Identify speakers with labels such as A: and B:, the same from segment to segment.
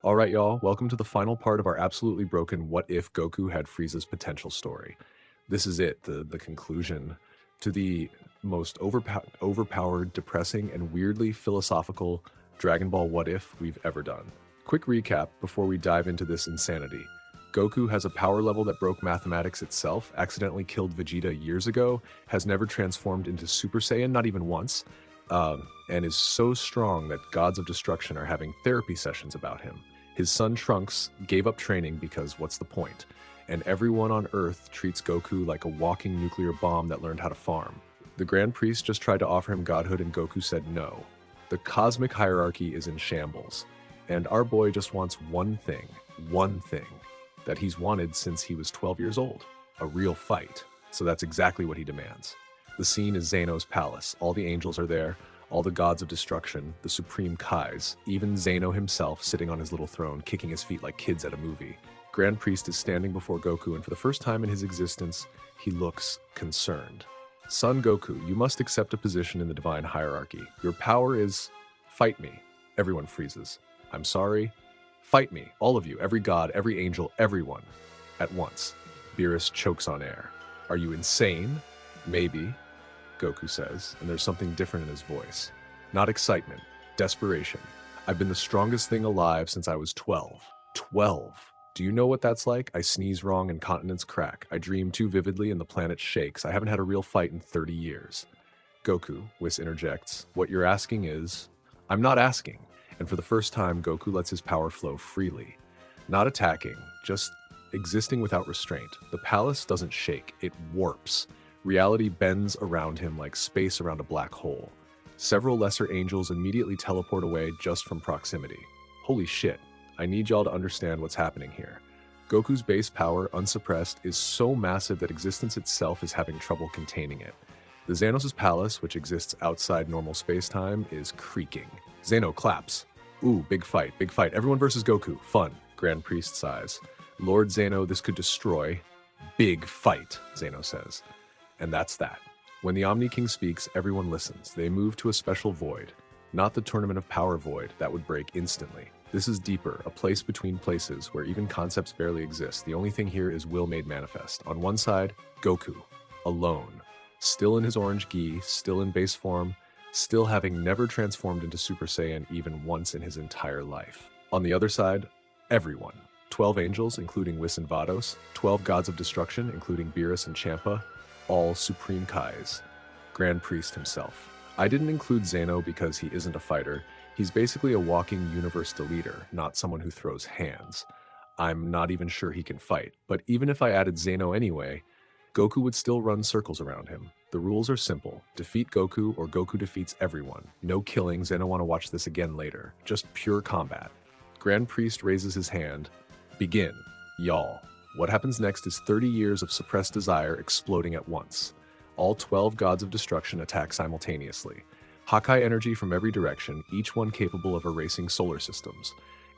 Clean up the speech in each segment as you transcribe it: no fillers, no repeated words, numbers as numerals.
A: Alright, y'all, welcome to the final part of our absolutely broken What If Goku Had Frieza's Potential story. This is it, the conclusion to the most overpowered, depressing, and weirdly philosophical Dragon Ball What If we've ever done. Quick recap before we dive into this insanity. Goku has a power level that broke mathematics itself, accidentally killed Vegeta years ago, has never transformed into Super Saiyan, not even once, and is so strong that gods of destruction are having therapy sessions about him. His son Trunks gave up training because what's the point? And everyone on Earth treats Goku like a walking nuclear bomb that learned how to farm. The Grand Priest just tried to offer him godhood and Goku said no. The cosmic hierarchy is in shambles. And our boy just wants one thing, that he's wanted since he was 12 years old. A real fight. So that's exactly what he demands. The scene is Zeno's palace. All the angels are there. All the gods of destruction, the supreme Kais, even Zeno himself sitting on his little throne, kicking his feet like kids at a movie. Grand Priest is standing before Goku, and for the first time in his existence, he looks concerned. Son Goku, you must accept a position in the divine hierarchy. Your power is, fight me. Everyone freezes. I'm sorry. Fight me, all of you, every god, every angel, everyone, at once. Beerus chokes on air. Are you insane? Maybe. Goku says, and there's something different in his voice. Not excitement, desperation. I've been the strongest thing alive since I was 12. 12. Do you know what that's like? I sneeze wrong and continents crack. I dream too vividly and the planet shakes. I haven't had a real fight in 30 years. Goku, Whis interjects, what you're asking is... I'm not asking. And for the first time, Goku lets his power flow freely. Not attacking, just existing without restraint. The palace doesn't shake, it warps. Reality bends around him like space around a black hole. Several lesser angels immediately teleport away just from proximity. Holy shit, I need y'all to understand what's happening here. Goku's base power, unsuppressed, is so massive that existence itself is having trouble containing it. The Xanos' palace, which exists outside normal space-time, is creaking. Zeno claps. Ooh, big fight, everyone versus Goku, fun. Grand Priest sighs. Lord Zeno, this could destroy. Big fight, Zeno says. And that's that. When the Omni King speaks, everyone listens. They move to a special void. Not the Tournament of Power void, that would break instantly. This is deeper, a place between places where even concepts barely exist. The only thing here is will made manifest. On one side, Goku, alone. Still in his orange gi, still in base form, still having never transformed into Super Saiyan even once in his entire life. On the other side, everyone. 12 angels, including Whis and Vados, 12 gods of destruction, including Beerus and Champa, all supreme Kais. Grand Priest himself. I didn't include Zeno because he isn't a fighter. He's basically a walking universe deleter, not someone who throws hands. I'm not even sure he can fight, but even if I added Zeno anyway, Goku would still run circles around him. The rules are simple. Defeat Goku or Goku defeats everyone. No killings, and I want to watch this again later. Just pure combat. Grand Priest raises his hand. Begin, y'all. What happens next is 30 years of suppressed desire exploding at once. All 12 gods of destruction attack simultaneously. Hakai energy from every direction, each one capable of erasing solar systems.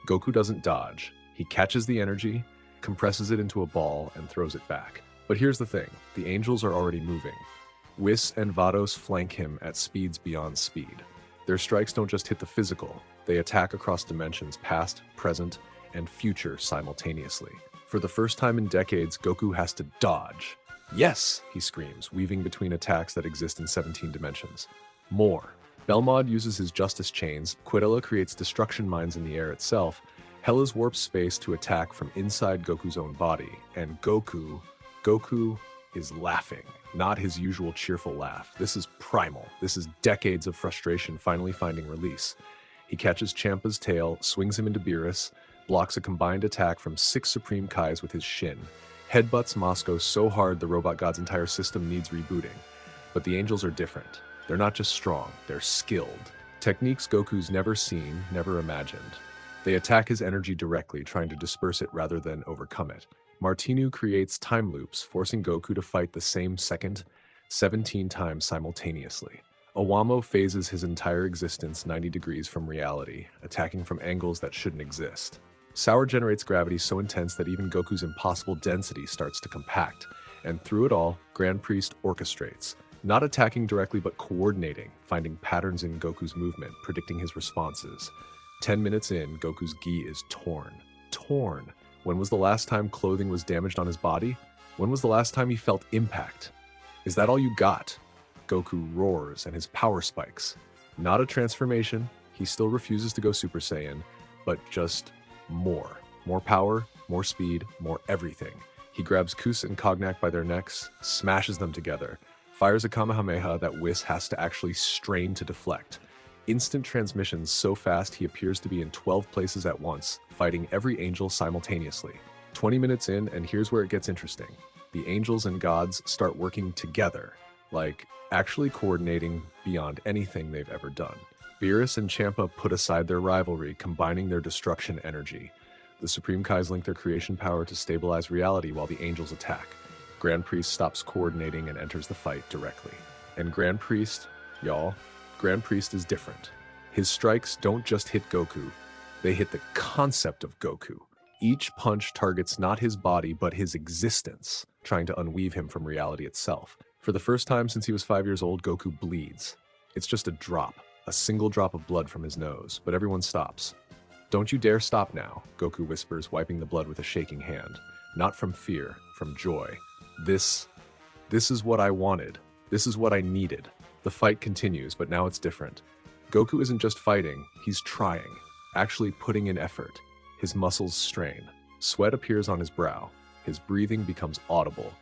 A: Goku doesn't dodge. He catches the energy, compresses it into a ball, and throws it back. But here's the thing, the angels are already moving. Whis and Vados flank him at speeds beyond speed. Their strikes don't just hit the physical, they attack across dimensions past, present, and future simultaneously. For the first time in decades, Goku has to dodge. Yes, he screams, weaving between attacks that exist in 17 dimensions. More. Belmod uses his justice chains, Quidella creates destruction mines in the air itself, Hella's warps space to attack from inside Goku's own body, and Goku is laughing. Not his usual cheerful laugh. This is primal. This is decades of frustration finally finding release. He catches Champa's tail, swings him into Beerus, blocks a combined attack from 6 Supreme Kais with his shin, headbutts Moscow so hard the robot god's entire system needs rebooting. But the angels are different. They're not just strong, they're skilled. Techniques Goku's never seen, never imagined. They attack his energy directly, trying to disperse it rather than overcome it. Martinu creates time loops, forcing Goku to fight the same second 17 times simultaneously. Owamo phases his entire existence 90 degrees from reality, attacking from angles that shouldn't exist. Sour generates gravity so intense that even Goku's impossible density starts to compact, and through it all, Grand Priest orchestrates, not attacking directly but coordinating, finding patterns in Goku's movement, predicting his responses. 10 minutes in, Goku's gi is torn. Torn. When was the last time clothing was damaged on his body? When was the last time he felt impact? Is that all you got? Goku roars and his power spikes. Not a transformation. He still refuses to go Super Saiyan, but just more. More power, more speed, more everything. He grabs Kus and Cognac by their necks, smashes them together, fires a Kamehameha that Whis has to actually strain to deflect. Instant transmissions so fast he appears to be in 12 places at once, fighting every angel simultaneously. 20 minutes in, and here's where it gets interesting. The angels and gods start working together, like actually coordinating beyond anything they've ever done. Beerus and Champa put aside their rivalry, combining their destruction energy. The Supreme Kais link their creation power to stabilize reality while the angels attack. Grand Priest stops coordinating and enters the fight directly. And Grand Priest, y'all, Grand Priest is different. His strikes don't just hit Goku, they hit the concept of Goku. Each punch targets not his body, but his existence, trying to unweave him from reality itself. For the first time since he was 5 years old, Goku bleeds. It's just a drop, a single drop of blood from his nose, but everyone stops. "Don't you dare stop now," Goku whispers, wiping the blood with a shaking hand. Not from fear, from joy. This is what I wanted. This is what I needed. The fight continues, but now it's different. Goku isn't just fighting, he's trying, actually putting in effort. His muscles strain. Sweat appears on his brow. His breathing becomes audible.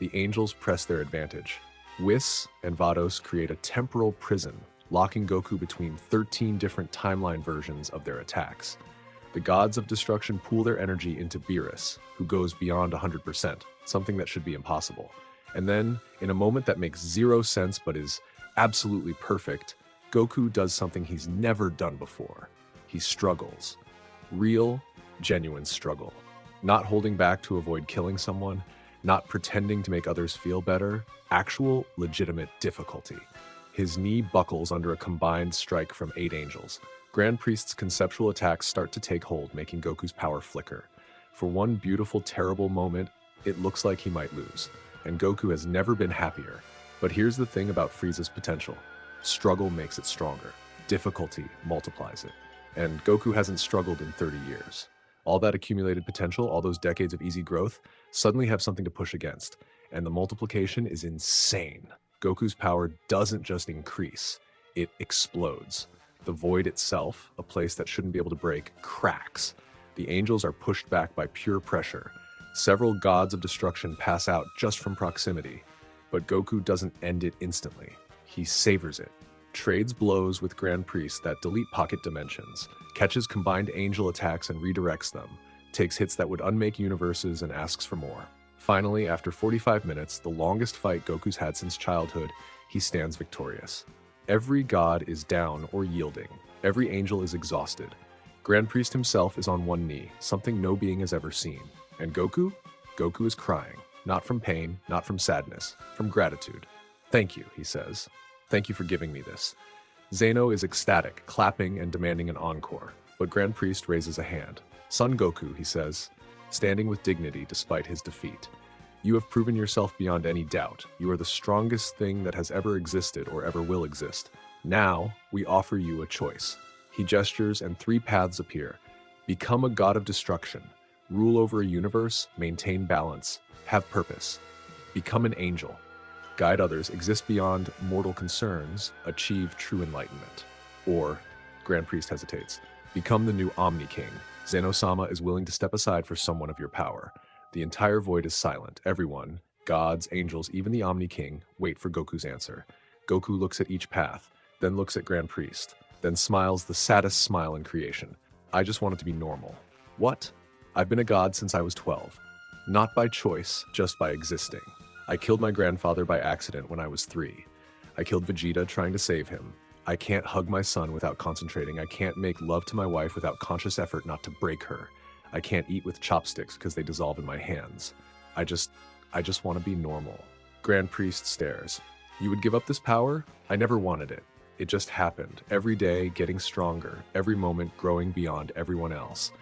A: The angels press their advantage. Whis and Vados create a temporal prison, locking Goku between 13 different timeline versions of their attacks. The gods of destruction pool their energy into Beerus, who goes beyond 100%, something that should be impossible. And then, in a moment that makes zero sense but is absolutely perfect, Goku does something he's never done before. He struggles. Real, genuine struggle. Not holding back to avoid killing someone, not pretending to make others feel better, actual, legitimate difficulty. His knee buckles under a combined strike from 8 angels. Grand Priest's conceptual attacks start to take hold, making Goku's power flicker. For one beautiful, terrible moment, it looks like he might lose, and Goku has never been happier. But here's the thing about Frieza's potential. Struggle makes it stronger. Difficulty multiplies it. And Goku hasn't struggled in 30 years. All that accumulated potential, all those decades of easy growth, suddenly have something to push against. And the multiplication is insane. Goku's power doesn't just increase, it explodes. The void itself, a place that shouldn't be able to break, cracks. The angels are pushed back by pure pressure. Several gods of destruction pass out just from proximity. But Goku doesn't end it instantly. He savors it. Trades blows with Grand Priest that delete pocket dimensions, catches combined angel attacks and redirects them, takes hits that would unmake universes and asks for more. Finally, after 45 minutes, the longest fight Goku's had since childhood, he stands victorious. Every god is down or yielding. Every angel is exhausted. Grand Priest himself is on one knee, something no being has ever seen. And Goku? Goku is crying. Not from pain, not from sadness, from gratitude. "Thank you," he says. "Thank you for giving me this." Zeno is ecstatic, clapping and demanding an encore. But Grand Priest raises a hand. "Son Goku," he says, standing with dignity despite his defeat. "You have proven yourself beyond any doubt. You are the strongest thing that has ever existed or ever will exist. Now, we offer you a choice." He gestures and 3 paths appear. Become a god of destruction. Rule over a universe, maintain balance, have purpose. Become an angel. Guide others, exist beyond mortal concerns, achieve true enlightenment. Or, Grand Priest hesitates, become the new Omni King. Zeno-sama is willing to step aside for someone of your power. The entire void is silent. Everyone, gods, angels, even the Omni King, wait for Goku's answer. Goku looks at each path, then looks at Grand Priest, then smiles the saddest smile in creation. "I just wanted to be normal." "What?" "I've been a god since I was 12. Not by choice, just by existing. I killed my grandfather by accident when I was 3. I killed Vegeta trying to save him. I can't hug my son without concentrating. I can't make love to my wife without conscious effort not to break her. I can't eat with chopsticks because they dissolve in my hands. I just want to be normal." Grand Priest stares. "You would give up this power? I never wanted it. It just happened. Every day getting stronger, every moment growing beyond everyone else.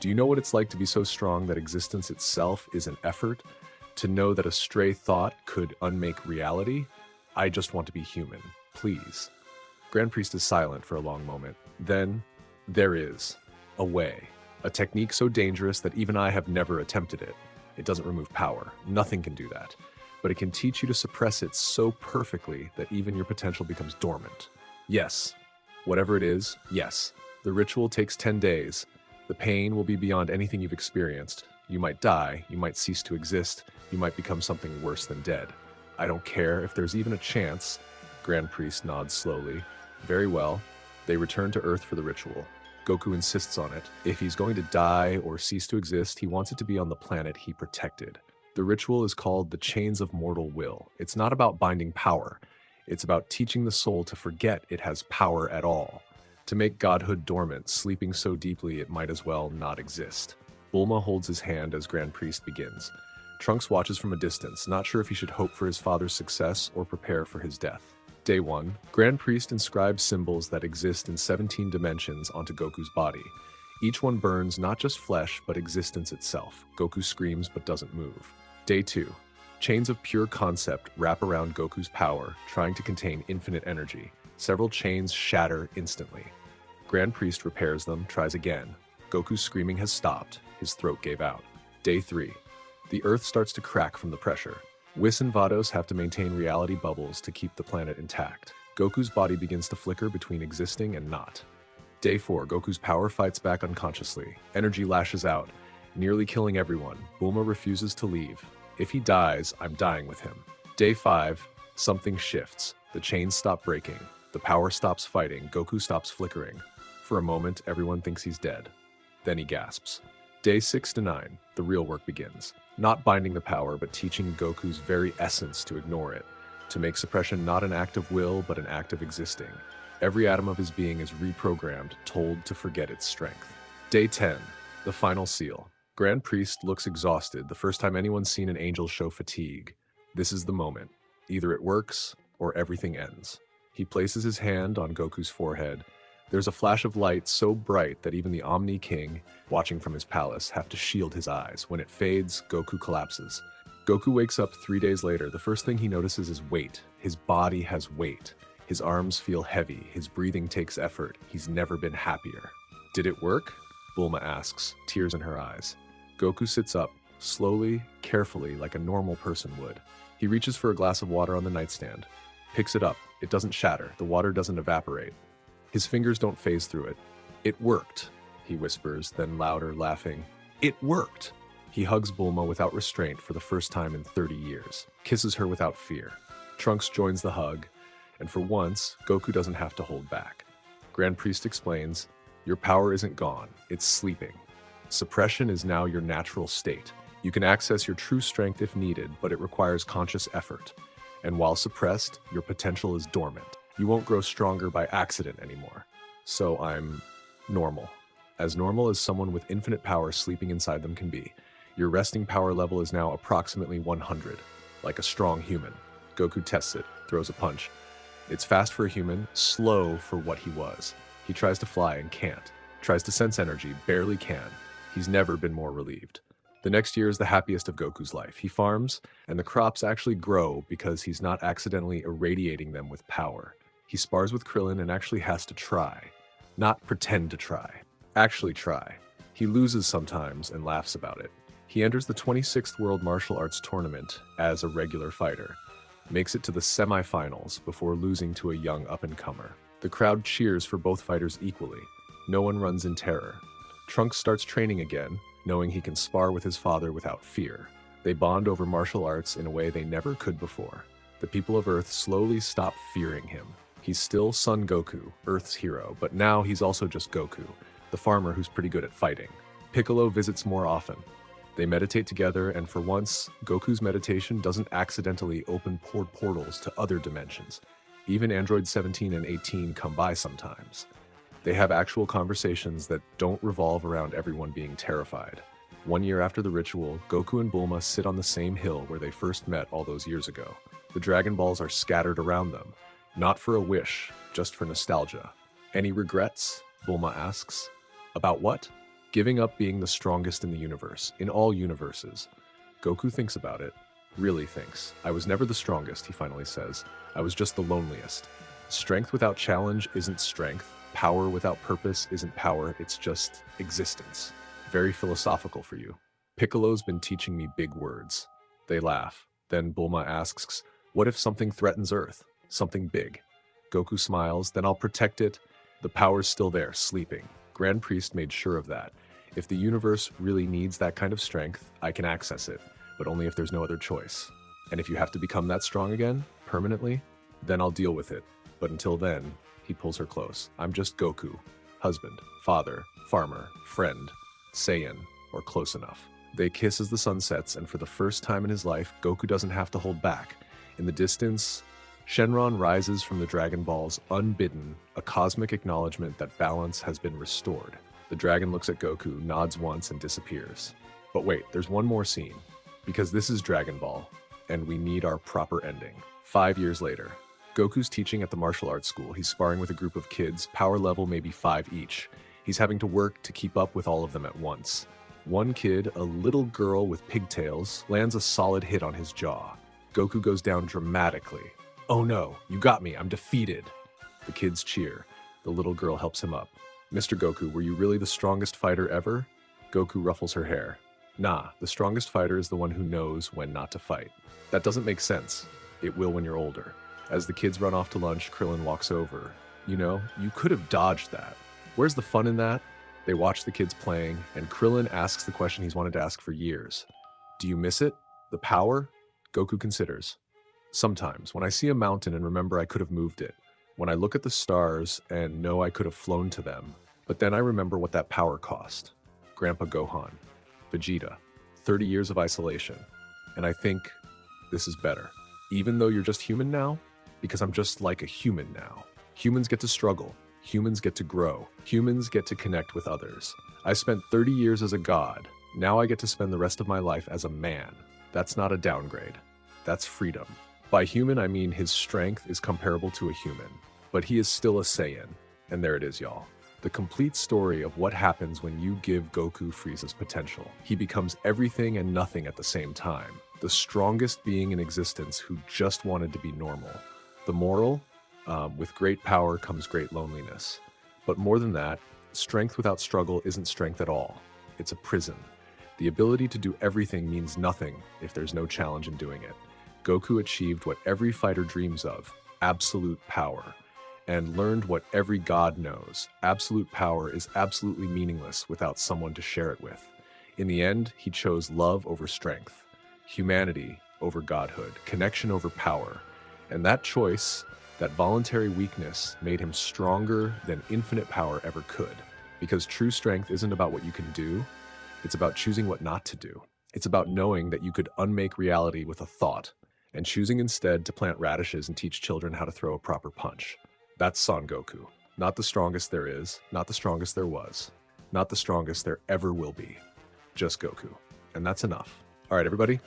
A: Do you know what it's like to be so strong that existence itself is an effort? To know that a stray thought could unmake reality? I just want to be human. Please." Grand Priest is silent for a long moment. Then, There is a way, a technique so dangerous that even I have never attempted it. It doesn't remove power. Nothing can do that. But it can teach you to suppress it so perfectly that even your potential becomes dormant. Yes, whatever it is, yes. The ritual takes 10 days. The pain will be beyond anything you've experienced. You might die, you might cease to exist, you might become something worse than dead. I don't care if there's even a chance. Grand Priest nods slowly. Very well. They return to Earth for the ritual. Goku insists on it. If he's going to die or cease to exist, he wants it to be on the planet he protected. The ritual is called the Chains of Mortal Will. It's not about binding power. It's about teaching the soul to forget it has power at all. To make godhood dormant, sleeping so deeply it might as well not exist. Bulma holds his hand as Grand Priest begins. Trunks watches from a distance, not sure if he should hope for his father's success or prepare for his death. Day 1. Grand Priest inscribes symbols that exist in 17 dimensions onto Goku's body. Each one burns not just flesh, but existence itself. Goku screams but doesn't move. Day 2. Chains of pure concept wrap around Goku's power, trying to contain infinite energy. Several chains shatter instantly. Grand Priest repairs them, tries again. Goku's screaming has stopped. His throat gave out. Day 3. The Earth starts to crack from the pressure. Whis and Vados have to maintain reality bubbles to keep the planet intact. Goku's body begins to flicker between existing and not. Day 4. Goku's power fights back unconsciously. Energy lashes out, nearly killing everyone. Bulma refuses to leave. If he dies, I'm dying with him. Day 5. Something shifts. The chains stop breaking. The power stops fighting. Goku stops flickering. For a moment, everyone thinks he's dead. Then he gasps. Day 6 to 9. The real work begins. Not binding the power, but teaching Goku's very essence to ignore it. To make suppression not an act of will, but an act of existing. Every atom of his being is reprogrammed, told to forget its strength. Day 10. The final seal. Grand Priest looks exhausted, the first time anyone's seen an angel show fatigue. This is the moment. Either it works, or everything ends. He places his hand on Goku's forehead. There's a flash of light so bright that even the Omni King, watching from his palace, have to shield his eyes. When it fades, Goku collapses. Goku wakes up 3 days later. The first thing he notices is weight. His body has weight. His arms feel heavy. His breathing takes effort. He's never been happier. Did it work? Bulma asks, tears in her eyes. Goku sits up, slowly, carefully, like a normal person would. He reaches for a glass of water on the nightstand. Picks it up. It doesn't shatter. The water doesn't evaporate. His fingers don't phase through it. It worked, he whispers, then louder, laughing. It worked! He hugs Bulma without restraint for the first time in 30 years, kisses her without fear. Trunks joins the hug, and for once, Goku doesn't have to hold back. Grand Priest explains, your power isn't gone, it's sleeping. Suppression is now your natural state. You can access your true strength if needed, but it requires conscious effort. And while suppressed, your potential is dormant. You won't grow stronger by accident anymore. So I'm normal. As normal as someone with infinite power sleeping inside them can be. Your resting power level is now approximately 100, like a strong human. Goku tests it, throws a punch. It's fast for a human, slow for what he was. He tries to fly and can't. Tries to sense energy, barely can. He's never been more relieved. The next year is the happiest of Goku's life. He farms, and the crops actually grow because he's not accidentally irradiating them with power. He spars with Krillin and actually has to try. Not pretend to try. Actually try. He loses sometimes and laughs about it. He enters the 26th World Martial Arts Tournament as a regular fighter. Makes it to the semi-finals before losing to a young up-and-comer. The crowd cheers for both fighters equally. No one runs in terror. Trunks starts training again, knowing he can spar with his father without fear. They bond over martial arts in a way they never could before. The people of Earth slowly stop fearing him. He's still Son Goku, Earth's hero, but now he's also just Goku, the farmer who's pretty good at fighting. Piccolo visits more often. They meditate together, and for once, Goku's meditation doesn't accidentally open portals to other dimensions. Even Android 17 and 18 come by sometimes. They have actual conversations that don't revolve around everyone being terrified. 1 year after the ritual, Goku and Bulma sit on the same hill where they first met all those years ago. The Dragon Balls are scattered around them. Not for a wish, just for nostalgia. Any regrets? Bulma asks. About what? Giving up being the strongest in the universe, in all universes. Goku thinks about it. Really thinks. I was never the strongest, he finally says. I was just the loneliest. Strength without challenge isn't strength. power without purpose isn't power, it's just existence. Very philosophical for you. Piccolo's been teaching me big words. They laugh. Then Bulma asks, what if something threatens Earth? Something big. Goku smiles, then I'll protect it. The power's still there, sleeping. Grand Priest made sure of that. If the universe really needs that kind of strength, I can access it, but only if there's no other choice. And if you have to become that strong again, permanently, then I'll deal with it. But until then, he pulls her close. I'm just Goku. Husband, father, farmer, friend, Saiyan, or close enough. They kiss as the sun sets, and for the first time in his life, Goku doesn't have to hold back. In the distance, Shenron rises from the Dragon Balls unbidden, a cosmic acknowledgement that balance has been restored. The dragon looks at Goku, nods once, and disappears. But wait, there's one more scene. Because this is Dragon Ball, and we need our proper ending. 5 years later, Goku's teaching at the martial arts school. He's sparring with a group of kids, power level maybe 5 each. He's having to work to keep up with all of them at once. One kid, a little girl with pigtails, lands a solid hit on his jaw. Goku goes down dramatically. Oh no, you got me, I'm defeated. The kids cheer. The little girl helps him up. Mr. Goku, were you really the strongest fighter ever? Goku ruffles her hair. Nah, the strongest fighter is the one who knows when not to fight. That doesn't make sense. It will when you're older. As the kids run off to lunch, Krillin walks over. You know, you could have dodged that. Where's the fun in that? They watch the kids playing, and Krillin asks the question he's wanted to ask for years. Do you miss it? The power? Goku considers. Sometimes, when I see a mountain and remember I could have moved it. When I look at the stars and know I could have flown to them. But then I remember what that power cost. Grandpa Gohan. Vegeta. 30 years of isolation. And I think this is better. Even though you're just human now? Because I'm just like a human now. Humans get to struggle. Humans get to grow. Humans get to connect with others. I spent 30 years as a god. Now I get to spend the rest of my life as a man. That's not a downgrade. That's freedom. By human, I mean his strength is comparable to a human. But he is still a Saiyan. And there it is, y'all. The complete story of what happens when you give Goku Frieza's potential. He becomes everything and nothing at the same time. The strongest being in existence who just wanted to be normal. The moral? With great power comes great loneliness. But more than that, strength without struggle isn't strength at all. It's a prison. The ability to do everything means nothing if there's no challenge in doing it. Goku achieved what every fighter dreams of, absolute power, and learned what every god knows. Absolute power is absolutely meaningless without someone to share it with. In the end, he chose love over strength, humanity over godhood, connection over power. And that choice, that voluntary weakness, made him stronger than infinite power ever could. Because true strength isn't about what you can do, it's about choosing what not to do. It's about knowing that you could unmake reality with a thought, and choosing instead to plant radishes and teach children how to throw a proper punch. That's Son Goku. Not the strongest there is, not the strongest there was, not the strongest there ever will be. Just Goku. And that's enough. All right, everybody,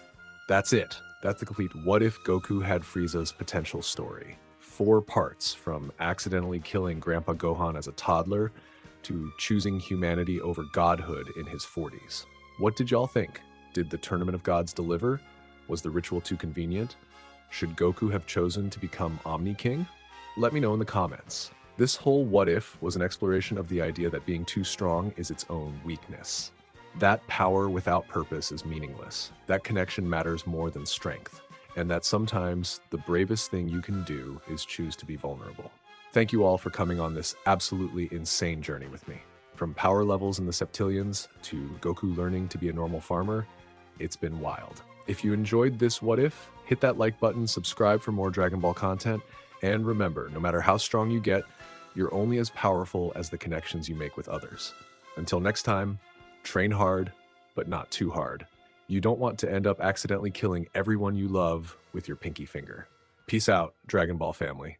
A: that's it. That's the complete What If Goku Had Frieza's Potential story. 4 parts, from accidentally killing Grandpa Gohan as a toddler to choosing humanity over godhood in his 40s. What did y'all think? Did the Tournament of Gods deliver? Was the ritual too convenient? Should Goku have chosen to become Omni King? Let me know in the comments. This whole what if was an exploration of the idea that being too strong is its own weakness. That power without purpose is meaningless. That connection matters more than strength. And that sometimes the bravest thing you can do is choose to be vulnerable. Thank you all for coming on this absolutely insane journey with me. From power levels in the septillions to Goku learning to be a normal farmer, it's been wild. If you enjoyed this what if, hit that like button, subscribe for more Dragon Ball content, and remember, no matter how strong you get, you're only as powerful as the connections you make with others. Until next time, train hard, but not too hard. You don't want to end up accidentally killing everyone you love with your pinky finger. Peace out, Dragon Ball family.